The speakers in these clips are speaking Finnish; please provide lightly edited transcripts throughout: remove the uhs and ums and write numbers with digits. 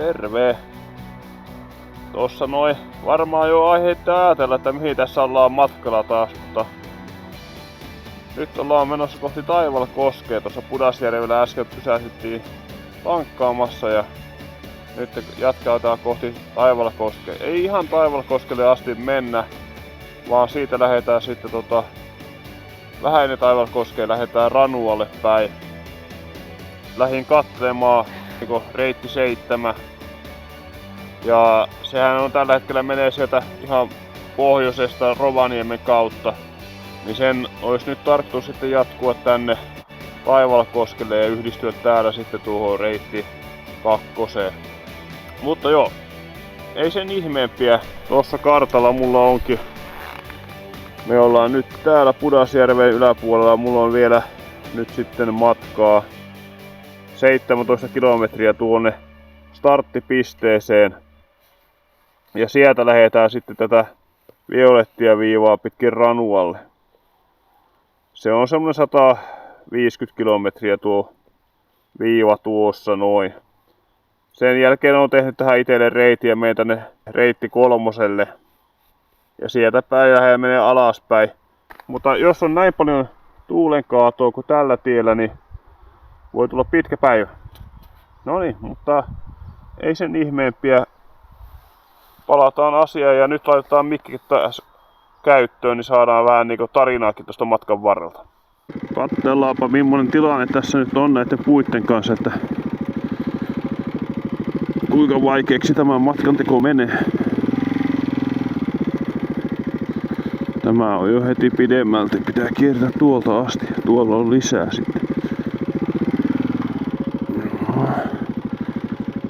Terve! Tossa noin varmaan jo aiheita ajatella, että mihin tässä ollaan matkalla taas, mutta nyt ollaan menossa kohti Taivalkoskea. Tuossa Pudasjärvellä äsken pysähdyttiin tankkaamassa ja nyt jatketaan kohti Taivalkoskea. Ei ihan Taivalkoskelle asti mennä, vaan siitä lähdetään sitten vähän ennen Taivalkoskea lähdetään Ranualle päin. Lähdin katselemaan reitti 7. Ja sehän on tällä hetkellä menee sieltä ihan pohjoisesta Rovaniemen kautta. Niin sen olisi nyt tarkoitus sitten jatkua tänne Taivalkoskelle ja yhdistyä täällä sitten tuohon reitti 2. Mutta joo, ei sen ihmeempiä. Tuossa kartalla mulla onkin. Me ollaan nyt täällä Pudasjärven yläpuolella. Mulla on vielä nyt sitten matkaa 17 kilometriä tuonne starttipisteeseen. Ja sieltä lähdetään sitten tätä violettia viivaa pitkin Ranualle. Se on semmonen 150 kilometriä tuo viiva tuossa noin. Sen jälkeen on tehnyt tähän itselle reitin ja menen tänne reitti 3. Ja sieltä päin lähdetään menee alaspäin. Mutta jos on näin paljon tuulenkaatoa kuin tällä tiellä, niin voi tulla pitkä päivä. Noniin, mutta ei sen ihmeempiä. Palataan asiaan ja nyt laitetaan mikki taas käyttöön, niin saadaan vähän niinku tarinaakin tuosta matkan varrelta. Katsellaanpa millainen tilanne tässä nyt on näiden puitten kanssa, että kuinka vaikeaksi tämä matkanteko menee. Tämä on jo heti pidemmälti, pitää kiertää tuolta asti. Tuolla on lisää sitten.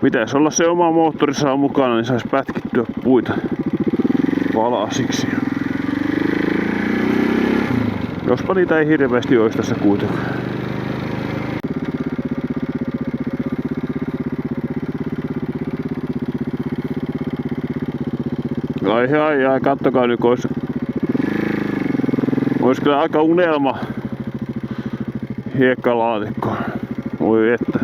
Pitäisi olla se oma moottorisaa mukana, niin saisi pätkittyä puita palasiksi. Jospa niitä ei hirveästi olisi tässä kuitenkaan. Ai, kattokaa nyt, olisi kyllä aika unelma hiekkalaatikko. Voi että.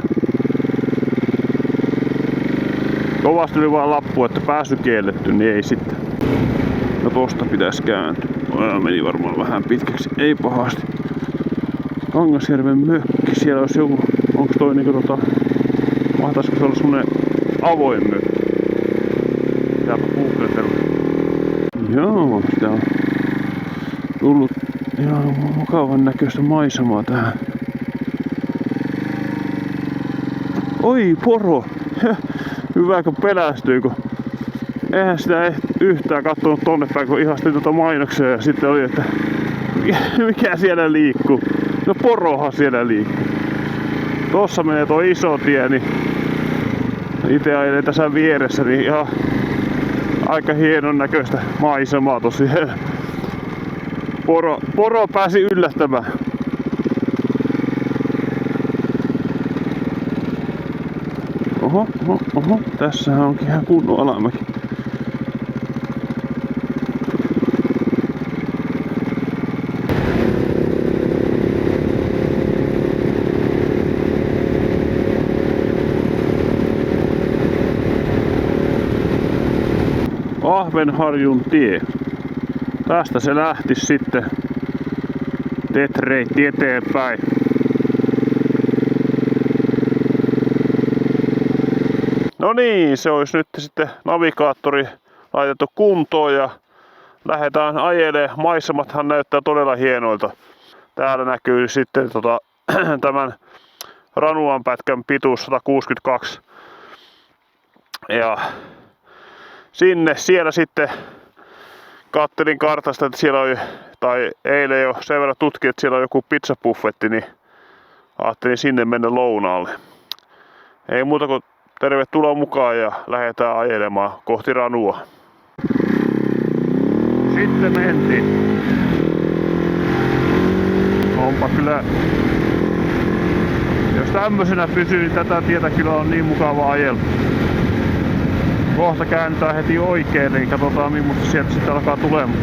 Kovasti oli vaan lappu, että pääsy kielletty, niin ei sitten. No tosta pitäisi kääntyä. Meni varmaan vähän pitkäksi, ei pahasti. Kangasjärven mökki, siellä olisi joku, onks toi niinku mahtaisiko se olla semmonen avoin mökki? Pitääpä googletella. Joo, sitä on tullut ihan mukavan näköistä maisemaa tähän. Oi, poro! Hyvä kun pelästyi, kun eihän sitä yhtään kattonut tonne päin, kun ihastin tuota mainoksia ja sitten oli, että mikä siellä liikkuu. No porohan siellä liikkuu. Tossa menee tuo iso tie, niin itse ajelen tässä vieressä, niin ihan aika hienon näköistä maisemaa tosiaan. Poro pääsi yllättämään. Oho, tässähän onkin ihan kunnon alamäki. Ahvenharjun tie. Tästä se lähti sitten TET-reitti eteenpäin. No niin, se olisi nyt sitten navigaattori laitettu kuntoon ja lähdetään ajelemaan. Maisemathan näyttää todella hienoilta. Täällä näkyy sitten tämän Ranuan pätkän pituus 162. Ja siellä sitten kattelin kartasta, että siellä oli, tai eilen jo sen verran tutkin, että siellä on joku pizzabuffetti, niin ajattelin sinne mennä lounaalle. Ei muuta kuin tervetuloa mukaan ja lähdetään ajelemaan kohti Ranua. Sitten mentiin. Onpa kyllä, jos tämmöisenä pysyy, niin tätä tietä kyllä on niin mukava ajella. Kohta kääntää heti oikein, niin katsotaan millaista sieltä sitten alkaa tulemaan.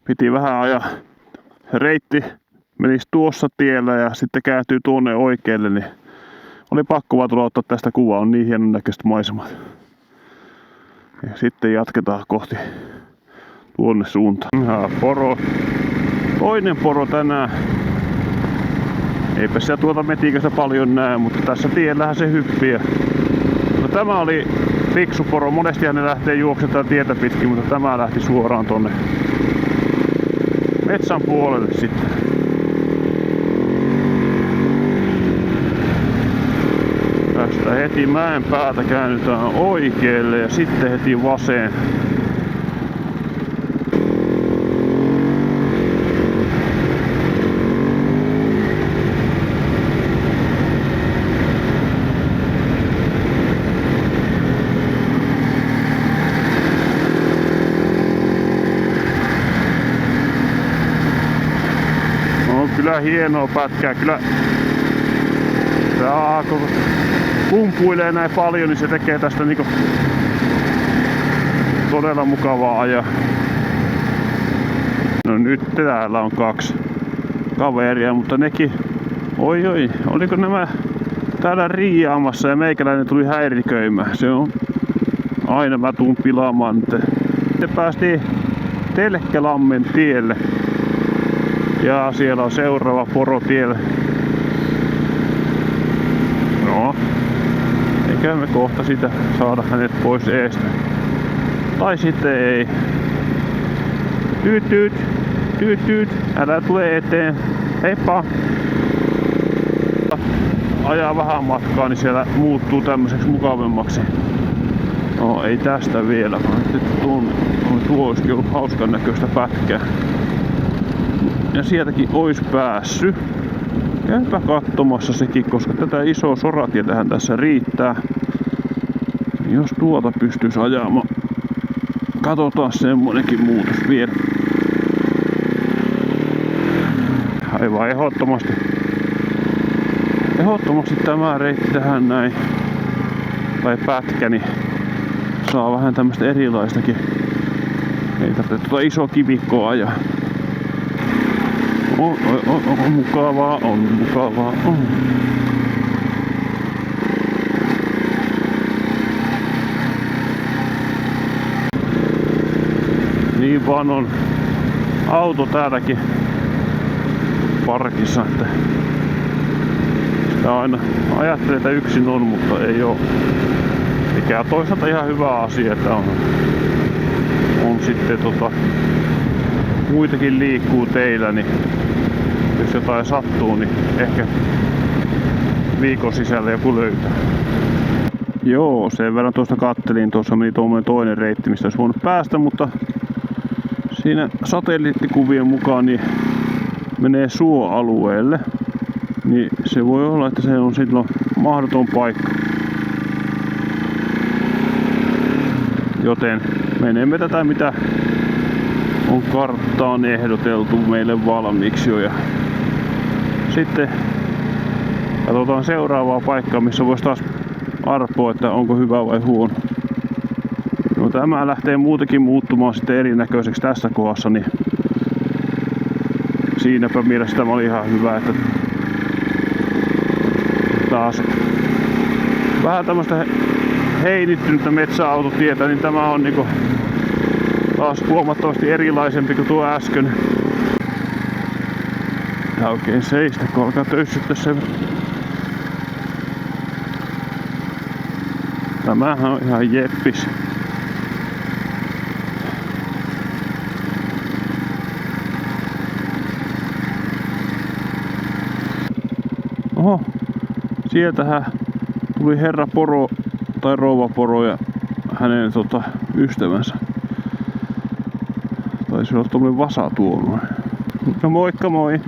Piti vähän ajaa reitti menisi tuossa tiellä ja sitten kääntyy tuonne oikealle, niin oli pakko vaan tulla ottaa tästä kuvaa, on niin hienon näköiset maisemat. Ja sitten jatketaan kohti tuonne suuntaan. Poro. Toinen poro tänään. Eipä siellä tuolta metiköstä paljon näe, mutta tässä tiellähän se hyppii. No, tämä oli fiksu poro. Monestihan ne lähtee juoksemaan tietä pitkin, mutta tämä lähti suoraan tonne metsän puolelle sitten. Tästä heti mäen päältä käännytään oikealle ja sitten heti vaseen. Kyllä hienoa pätkää. Kyllä kun kumpuilee näin paljon, niin se tekee tästä niinku todella mukavaa ajaa. No nyt täällä on 2 kaveria, mutta nekin... Oi, oliko nämä täällä riiaamassa ja meikäläinen tuli häiriköimään. Se on... Aina mä tuun pilaamaan nyt. Sitten päästiin Telkkälammen tielle. Ja siellä on seuraava poro tiellä. No, eikä me kohta sitä saada hänet pois eestä. Tai sitten ei. Tyyt, älä tule eteen. Heippa! Ajaa vähän matkaa, niin siellä muuttuu tämmöiseksi mukavemmaksi. No, ei tästä vielä, vaan nyt tuo olisikin ollut hauskan näköistä pätkää. Ja sieltäkin ois päässyt. Käypä katsomassa sekin, koska tätä isoa soratietähän tässä riittää. Jos tuota pystyisi ajamaan. Katsotaan semmonenkin muutos vielä. Aivan ehdottomasti. Ehdottomasti tämä reitti tähän näin. Tai pätkä, niin saa vähän tämmöstä erilaistakin. Ei tarvitse tuota isoa kivikkoa ajaa. On mukavaa. Niin vaan on auto täälläkin parkissa, että sitä aina ajattelee, että yksin on, mutta ei oo. Mikä toisaalta ihan hyvä asia, että on sitten muitakin liikkuu teillä, niin jos jotain sattuu, niin ehkä viikon sisällä joku löytää. Joo, sen verran tuosta kattelin, tuossa meni tuommoinen toinen reitti, mistä olisi voinut päästä, mutta siinä satelliittikuvien mukaan niin menee suoalueelle, niin se voi olla, että se on silloin mahdoton paikka. Joten menemme tätä, mitä on karttaan ehdoteltu meille valmiiksi jo. Ja sitten katsotaan seuraavaa paikkaa, missä voisi taas arpoa, että onko hyvä vai huono. No, tämä lähtee muutenkin muuttumaan sitten erinäköiseksi tässä kohdassa, niin siinäpä mielessä tämä oli ihan hyvä, että taas vähän tämmöistä heinittynyttä metsäautotietä, niin tämä on niinku taas huomattavasti erilaisempi kuin tuo äsken. Tää oikein seistä, kun alkaa töyssyttää se. Tämähän on ihan jeppis. Oho, sieltähän tuli herra poro tai rouva poro ja hänen ystävänsä. Taisi olla tommonen vasa tuolla. No moikka moi!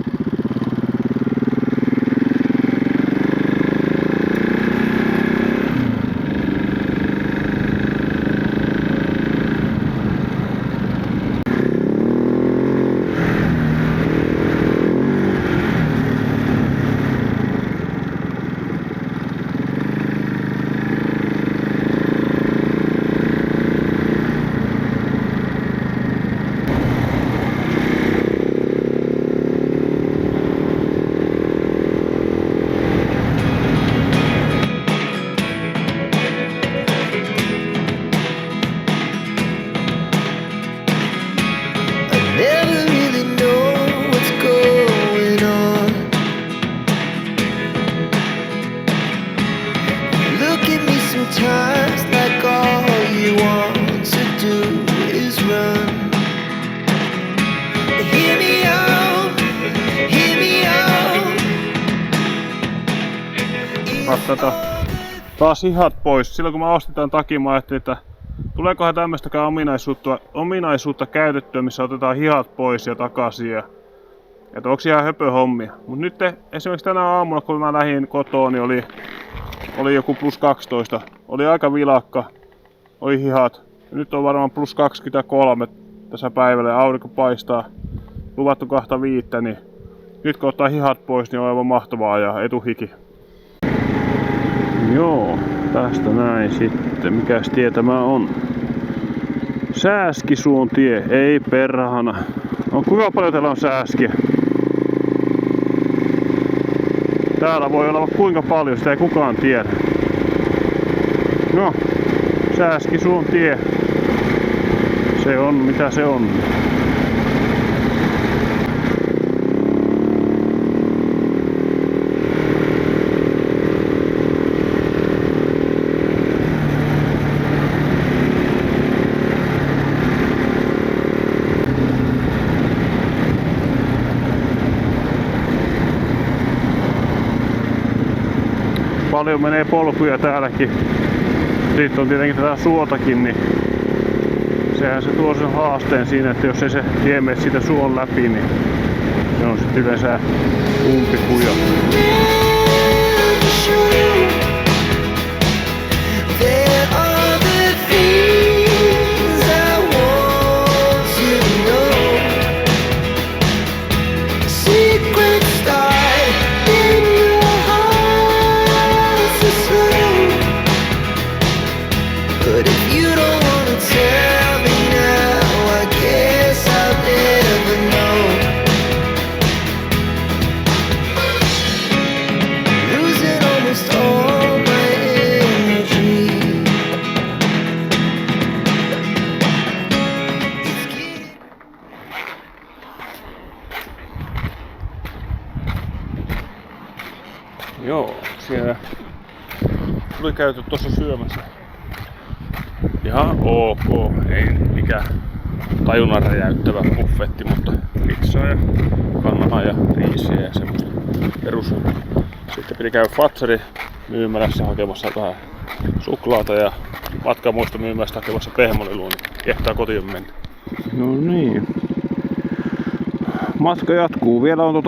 taas hihat pois. Silloin kun mä ostin tän takin, mä ajattelin, että tuleekohan tämmöstäkään ominaisuutta käytettyä, missä otetaan hihat pois ja takaisin. Ja että onks ihan höpöhommia. Mut nyt esimerkiksi tänä aamulla, kun mä lähdin kotoon, niin oli joku +12. Oli aika vilakka. Oli hihat. Ja nyt on varmaan +23 tässä päivällä. Aurinko paistaa. Luvattu 25, niin nyt kun ottaa hihat pois, niin on aivan mahtavaa ja etuhiki. Joo, tästä näin sitten. Mikäs tie tämä on? Sääskisuon tie, ei perhana. No kuinka paljon täällä on sääskiä? Täällä voi olla kuinka paljon, sitä ei kukaan tiedä. No, Sääskisuon tie. Se on mitä se on. Paljon menee polkuja täälläkin. Sitten on tietenkin tätä suotakin, niin sehän se tuo sen haasteen siinä, että jos ei se tie mene siitä suon läpi, niin se on sitten yleensä umpikuja. Joo, siellä tuli käyty tuossa syömässä. Ihan ok, ei mikään tajunnan räjäyttävä buffetti, mutta pizzaa ja kanaa ja riisiä ja semmoista perus. Sitten piti käydä Fatseri myymälässä hakemassa vähän suklaata ja matkamuista myymälästä hakemassa pehmoliluun, niin kehtaa kotiin mennä. No niin. Matka jatkuu. Vielä on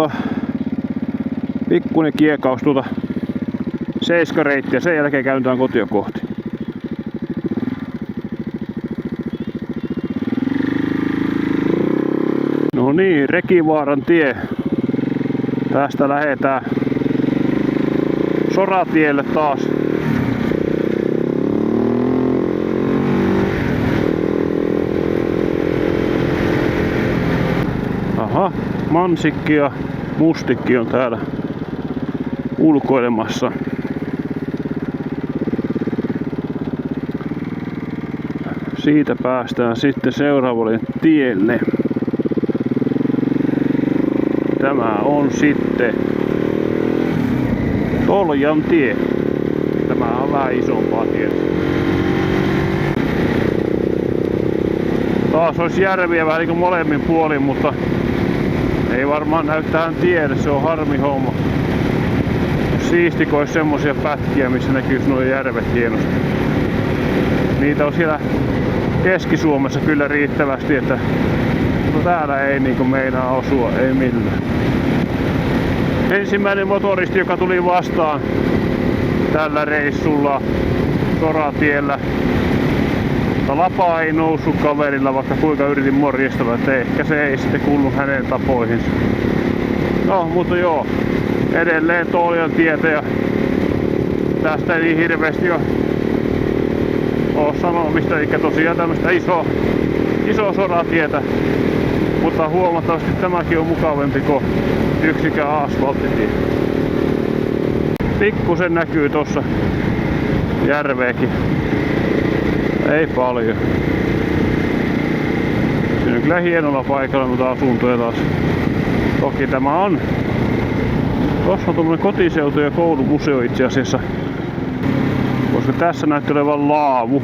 pikkuinen kiekaus 7 reittiä, sen jälkeen käydään kotia kohti. No niin, Rekivaaran tie. Tästä lähdetään Soratielle taas. Aha, mansikki ja mustikki on täällä ulkoilemassa. Siitä päästään sitten seuraavalle tielle. Tämä on sitten Toljan tie. Tämä on vähän isompaa tietä. Taas olisi järviä vähän niin kuin molemmin puolin, mutta ei varmaan näy tähän tielle, se on harmi homma. Siisti, kun olisi semmosia pätkiä, missä näkyisi nuo järvet hienosti. Niitä on siellä Keski-Suomessa kyllä riittävästi, että no täällä ei niinku meinaa osua, ei millään. Ensimmäinen motoristi, joka tuli vastaan tällä reissulla Soratiellä. Lapa ei noussut kaverilla, vaikka kuinka yritin morjestella, että ehkä se ei sitten kuulu hänen tapoihinsa. No, mutta joo, edelleen Toljan tietä ja tästä ei hirveästi ole sanomista, eli tosiaan tämmöistä iso soratietä, mutta huomattavasti tämäkin on mukavampi kuin yksikään asfalttitie. Pikkusen näkyy tossa järveekin. Ei paljon. Siinä on kyllä hienolla paikalla noita asuntoja taas. Toki tämä on. Tuossa on tuommoinen kotiseutu ja koulumuseo itse asiassa. Koska tässä näyttää olevan laavu.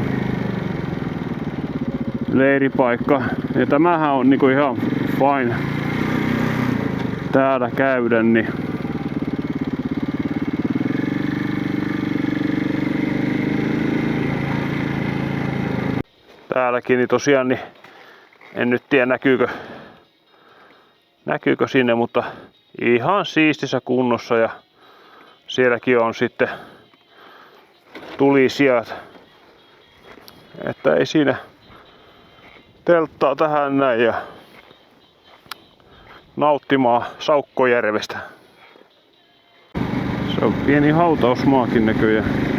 Leiripaikka. Ja tämähän on niinku ihan fine täällä käydä, niin päälläkin, niin tosiaan niin en nyt tiedä näkyykö sinne, mutta ihan siistissä kunnossa ja sielläkin on sitten tulisijat. Että ei siinä telttaa tähän näin ja nauttimaan Saukkojärvestä. Se on pieni hautausmaakin näköjään.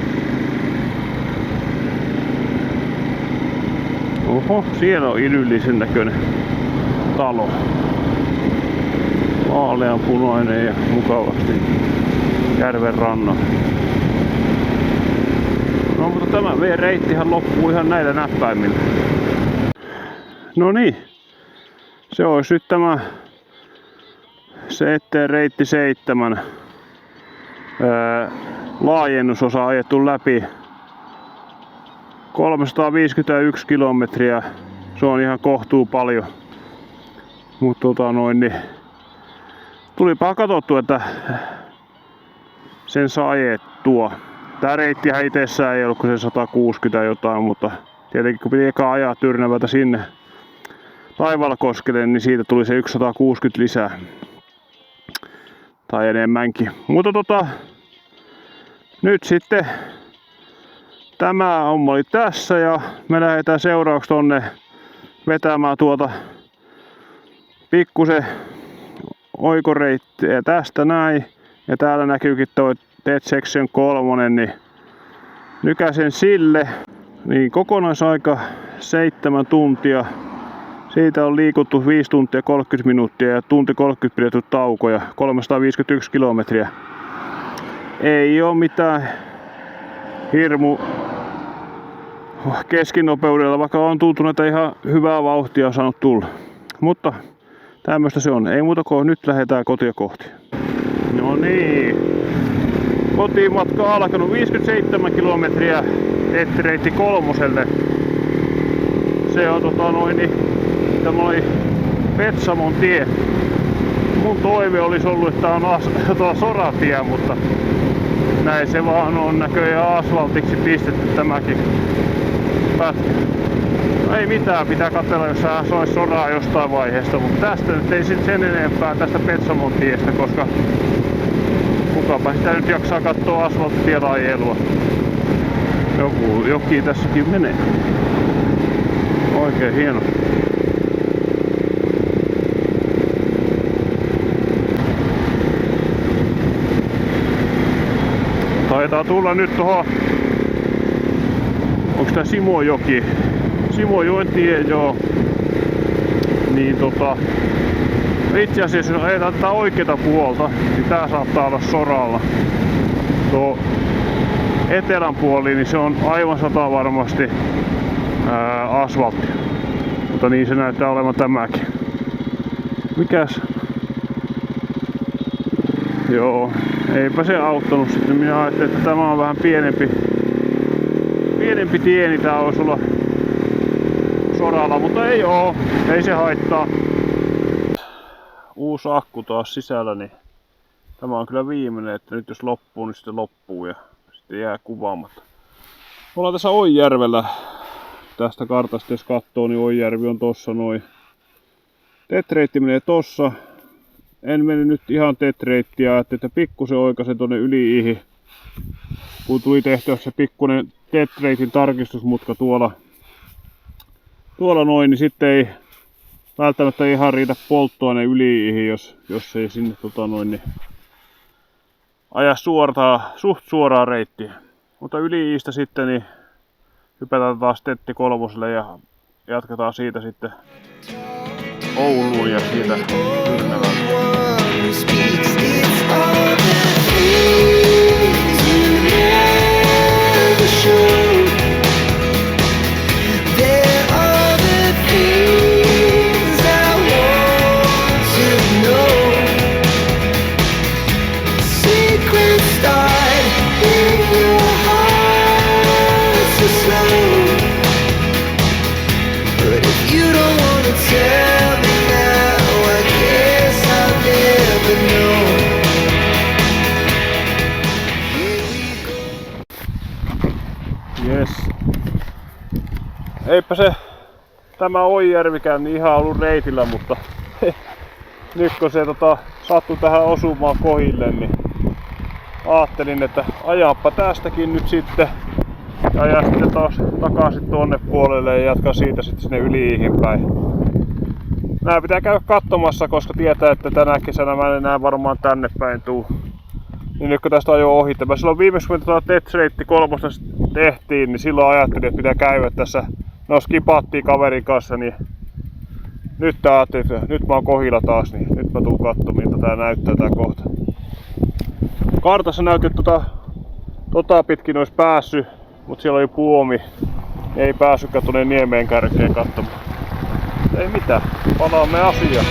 Oho, siellä on idyllisen näköinen talo. Vaaleanpunainen ja mukavasti järven rannalla. No mutta tämä V-reittihän loppuu ihan näillä näppäimillä. No niin, se olisi nyt tämä reitti 7 laajennusosa ajettu läpi. 351 kilometriä, se on ihan kohtuu paljon. Mutta niin tulipa katsottu, että sen saa ajettua. Tää reittihän itsessään ei ollut kuin se 160 jotain, mutta tietenkin kun piti eka ajaa Tyrnävältä sinne Taivalkoskelle, niin siitä tuli se 160 lisää. Tai enemmänkin. Mutta nyt sitten tämä homma oli tässä ja me lähdetään seuraavaksi tonne vetämään pikkusen oikoreittiä tästä näin. Ja täällä näkyykin toi Dead Section 3, niin nykäsen sille. Niin kokonaisaika 7 tuntia. Siitä on liikuttu 5 tuntia 30 minuuttia ja tunti 30 pidetty taukoja. 351 kilometriä. Ei oo mitään hirmu keskinopeudella, vaikka on tuntunut, että ihan hyvää vauhtia on saanut tulla. Mutta tämmöistä se on. Ei muuta kuin nyt lähdetään kotia kohti. No niin. Kotimatka on alkanut 57 kilometriä reitti 3. Se on tämä oli Petsamon tie. Mun toive olisi ollut, että on soratie, mutta näin se vaan on näköjään asfaltiksi pistetty tämäkin pätkä. No ei mitään, pitää katsella, jos se olisi soraa jostain vaiheesta, mutta tästä nyt ei sen enempää tästä Petsamon tiestä, koska kukapa sitä nyt jaksaa katsoa asfalttitien ajelua. Joki tässäkin menee. Oikein hieno. Taitaa tulla nyt tuohon. Onks tää Simojoki? Simojoen tie, joo. Niin itse asiassa jos ajetaan tätä oikeeta puolta, niin tää saattaa olla soralla. Tuo etelän puoli, niin se on aivan varmasti asfaltti. Mutta niin se näyttää olevan tämäkin. Mikäs? Joo, eipä se auttanut sitten. Minä ajattelin, että tämä on vähän pienempi tie, niin tää olisi olla soralla, mutta ei oo. Ei se haittaa. Uusi akku taas sisällä, niin tämä on kyllä viimeinen, että nyt jos loppuu, niin sitten loppuu ja sitten jää kuvaamatta. Ollaan tässä Oijärvellä. Tästä kartasta jos katsoo, niin Oijärvi on tossa noin. Tetreitti menee tossa. En mennyt nyt ihan tetreittiä, että pikkusen oikaisen tonne yli-ihi. Kun tuli tehtyä se pikkunen tetreitin tarkistusmutka tuolla noin, niin sitten ei välttämättä ihan riitä polttoaine yli-ihi, jos ei sinne niin aja suht suoraa reittiä. Mutta yli-ihistä sitten niin hypätään taas Tetti 3 ja jatketaan siitä sitten Ouluun ja siitä Tyrnävältä. Yes. Eipä se tämä Oijärvikään niin ihan ollut reitillä, mutta nyt kun se sattui tähän osumaan kohille, niin ajattelin, että ajaappa tästäkin nyt sitten. Ja ajan sitten taas takaisin tuonne puolelle ja jatkan siitä sitten sinne Yliihin päin. Nää pitää käydä katsomassa, koska tietää, että tänä kesänä mä en enää varmaan tänne päin tuu. Niin nyt kun tästä ajo ohi. Silloin viimeksi kun Tetreitti 3 tehtiin, niin silloin ajattelin, että pitää käydä tässä. No skipattiin kaverin kanssa, niin nyt ajattelin, että nyt mä oon kohilla taas, niin nyt mä tuun katsomaan, miltä tää näyttää tää kohta. Kartassa näytti, että tota pitkin olisi päässyt, mutta siellä oli puomi. Ei päässytkään tuonne niemeen kärkeen katsomaan. Ei mitään, palaamme asiaan.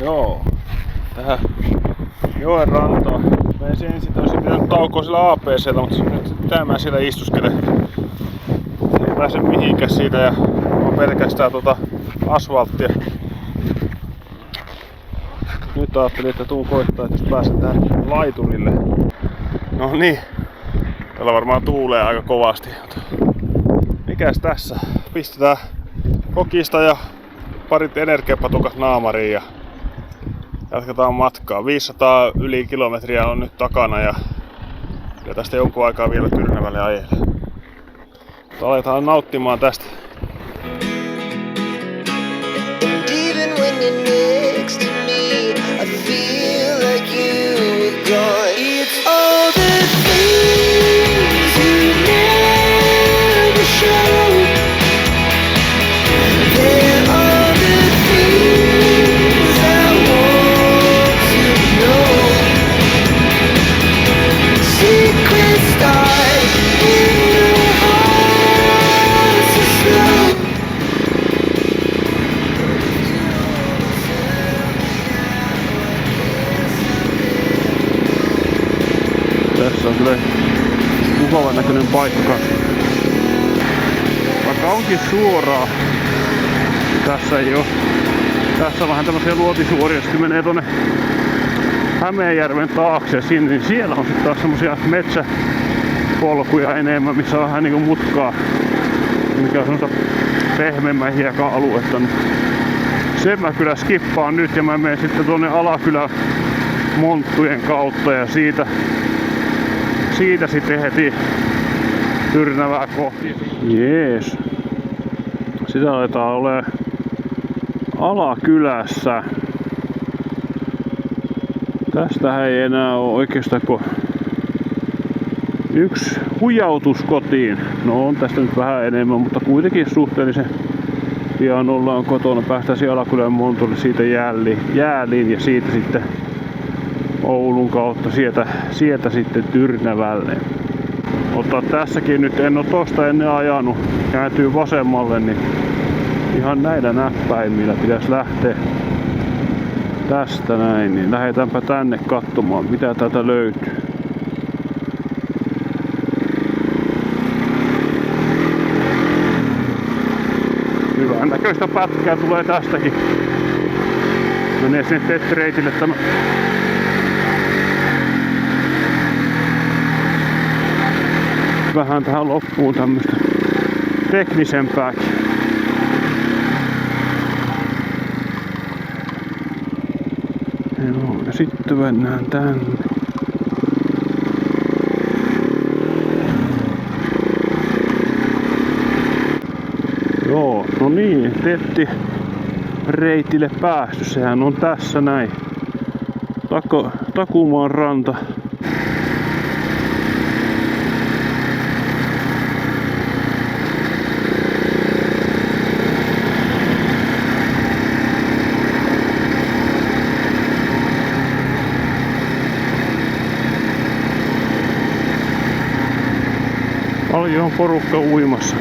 Joo, tähän joen rantaan. Mä ensin olisin pitänyt taukoa sillä APC:llä, mutta nyt tää mä siellä istuskelen. Ei pääse mihinkään siitä ja on pelkästään asfalttia. Nyt ajattelin, että tuun koittaa, että jos pääsen tähän laiturille. No niin, täällä varmaan tuulee aika kovasti. Mikäs tässä? Pistetään kokista ja parit energiapatukat naamariin ja jatketaan matkaa. 500 yli kilometriä on nyt takana ja tästä jonkun aikaa vielä Tyrnävälle ajelle. Mutta aletaan nauttimaan tästä. Tässä on kyllä mukavan näköinen paikka. Vaikka onkin suoraa, tässä ei oo. Tässä on vähän tämmösiä luotisuoria, sitten menee tonne Hämeenjärven taakse sinne, niin siellä on sitten taas semmosia metsäpolkuja enemmän, missä on vähän niinku mutkaa, mikä on semmoista pehmeämmän hiekan aluetta. Sen mä kyllä skippaan nyt ja mä menen sitten tuonne Alakylän monttujen kautta ja siitä sitten heti Tyrnävää kohti. Jees. Sitä aletaan olemaan Alakylässä. Tästä ei enää ole oikeastaan kuin yksi hujautus kotiin. No on tästä nyt vähän enemmän, mutta kuitenkin suhteellisen pian ollaan kotona. Päästäisiin Alakylän montulle siitä Jääliin ja siitä sitten Oulun kautta sieltä sitten Tyrnävälle. Mutta tässäkin nyt en oo tosta ennen ajanut. Kääntyy vasemmalle, niin ihan näillä näppäimillä pitäisi lähteä tästä näin. Niin lähdetäänpä tänne katsomaan, mitä täältä löytyy. Hyvän näköistä pätkää tulee tästäkin. Menee sinne Tetreitille tämä. Vähän tähän loppuun tämmöstä teknisempääkin. Joo, ja sitten mennään tänne. Joo, no niin, Tetti reitille päästy. Sehän on tässä näin. Takumaan ranta. paljon porukka uimassa.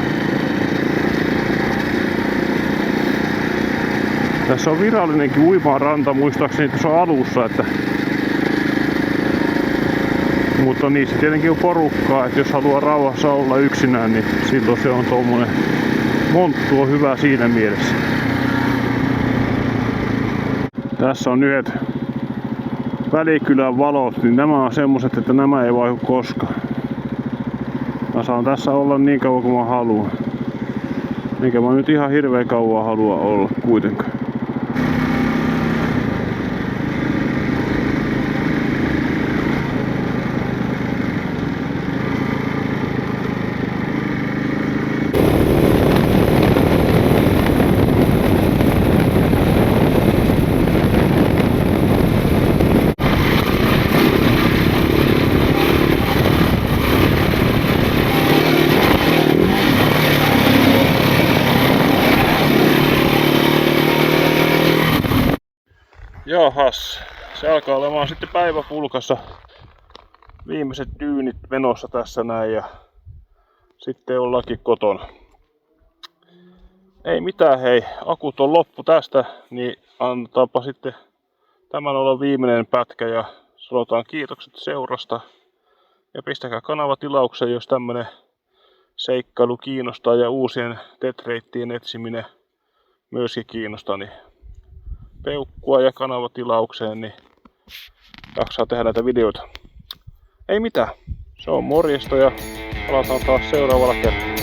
Tässä on virallinenkin uimaranta muistaakseni tuossa alussa, että mutta niissä tietenkin on porukkaa, että jos haluaa rauhassa olla yksinään, niin silloin se on tommonen monttu on hyvä siinä mielessä. Tässä on yhdet Välikylän valot, niin nämä on semmoset, että nämä ei vaihu koskaan. Mä saan tässä olla niin kauan kuin mä haluan. Eikä mä nyt ihan hirveän kauan halua olla kuitenkaan. Jahas, se alkaa olemaan sitten päiväpulkassa. Viimeiset dyynit menossa tässä näin ja sitten ollaankin kotona. Ei mitään hei, akut on loppu tästä, niin annetaanpa sitten tämän olla viimeinen pätkä ja sanotaan kiitokset seurasta. Ja pistäkää kanava tilaukseen, jos tämmönen seikkailu kiinnostaa ja uusien tetreittien etsiminen myöskin kiinnostaa. Niin peukkua ja kanavatilaukseen, niin jaksaa tehdä näitä videoita. Ei mitään, se on morjesta ja palataan taas seuraavalla kertaa.